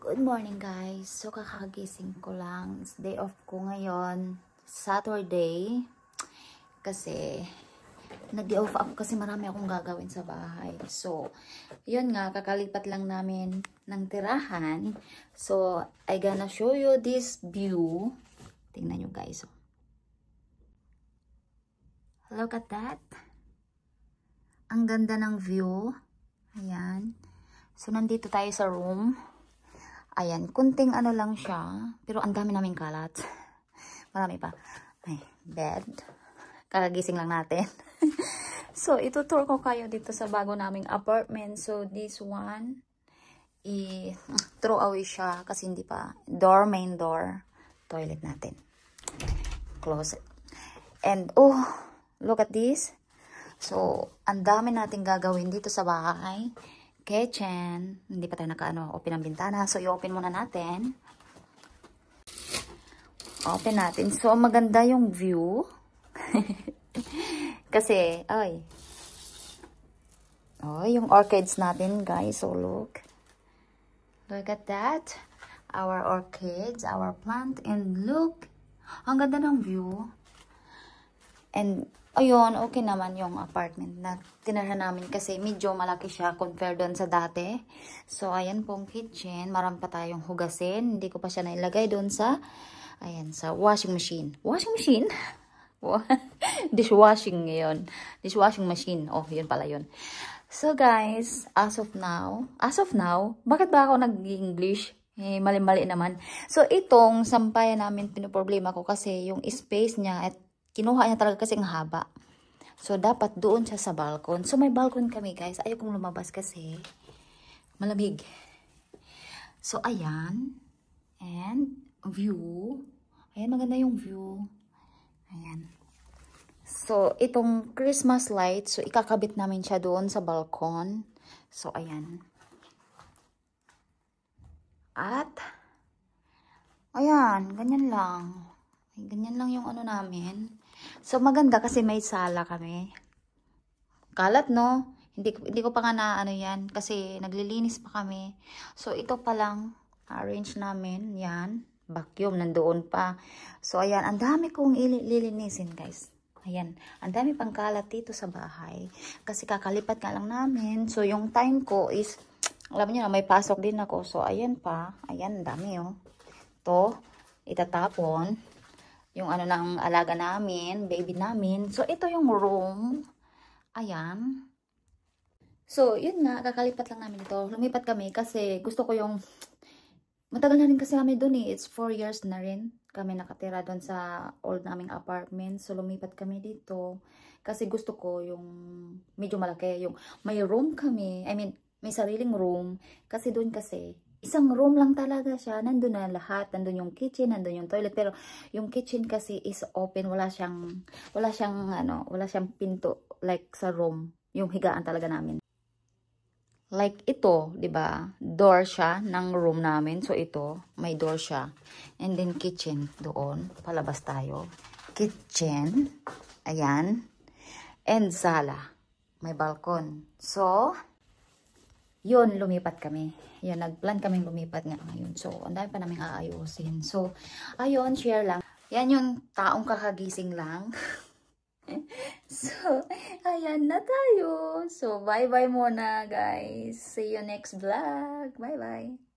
Good morning guys. So kakagising ko lang. It's day off ko ngayon. Saturday. Kasi nag-day off ako kasi marami akong gagawin sa bahay. So, yun nga, kakalipat lang namin ng tirahan. So, I gonna show you this view. Tingnan nyo guys. Look at that. Ang ganda ng view. Ayan. So, nandito tayo sa room. Ayan, kunting ano lang siya. Pero ang dami naming kalat. Marami pa. Ay, bed. Kakagising lang natin. So, itutour ko kayo dito sa bago naming apartment. So, this one, throw away siya kasi hindi pa. Main door. Toilet natin. Closet. And, oh, look at this. So, ang dami nating gagawin dito sa bahay. Kitchen. Hindi pa tayo open ang bintana. So, i-open muna natin. Open natin. So, maganda yung view. Kasi, ay. Oh, yung orchids natin, guys. So, look. Look at that. Our orchids, our plant. And look. Ang ganda ng view. And, ayun, okay naman yung apartment na tinirahan namin kasi medyo malaki siya compared doon sa dati. So, ayan pong kitchen. Marami pa tayong hugasin. Hindi ko pa siya nailagay doon sa, ayan, sa washing machine. Washing machine? Dishwashing ngayon. Dishwashing machine. Oh, yun pala yun. So, guys, as of now, bakit ba ako nag-English? Mali-mali naman. So, itong sampayan namin, pinoproblema ko kasi yung space niya at kinuha niya talaga kasi ang haba. So, dapat doon siya sa balcony. So, may balcony kami, guys. Ayaw kong lumabas kasi malamig. So, ayan. And, view. Ayan, maganda yung view. Ayan. So, itong Christmas light. So, ikakabit namin siya doon sa balcony. So, ayan. At, ayan. Ganyan lang. Ganyan lang yung ano namin. So, maganda kasi may sala kami. Kalat, no? Hindi ko pa nga na ano yan. Kasi naglilinis pa kami. So, ito pa lang. Arrange namin. Yan. Vacuum. Nandoon pa. So, ayan. Ang dami kong ililinisin, guys. Ayan. Ang dami pang kalat dito sa bahay. Kasi kakalipat nga lang namin. So, yung time ko is, alam niyo na, may pasok din ako. So, ayan pa. Ayan. Ang dami, oh. Ito. Itatapon. Yung ano ng alaga namin, baby namin. So, ito yung room. Ayan. So, yun nga, kakalipat lang namin ito. Lumipat kami kasi gusto ko yung, matagal na rin kasi kami dun eh. It's 4 years na rin kami nakatira dun sa old naming apartment. So, lumipat kami dito kasi gusto ko yung medyo malaki. Yung may room kami, I mean, may sariling room. Kasi dun kasi, isang room lang talaga siya. Nandun na lahat. Nandun yung kitchen, nandun yung toilet. Pero yung kitchen kasi is open. Wala siyang pinto like sa room. Yung higaan talaga namin. Like ito, 'di ba? Door siya ng room namin. So ito, may door siya. And then kitchen doon. Palabas tayo. Kitchen. Ayan. And sala. May balkon. So, yun, lumipat kami. Yun, nagplan kaming lumipat nga ngayon. So, ang dami pa namin aayusin. So, ayun, share lang. Yan yung taong kakagising lang. So, ayan na tayo. So, bye-bye muna, guys. See you next vlog. Bye-bye.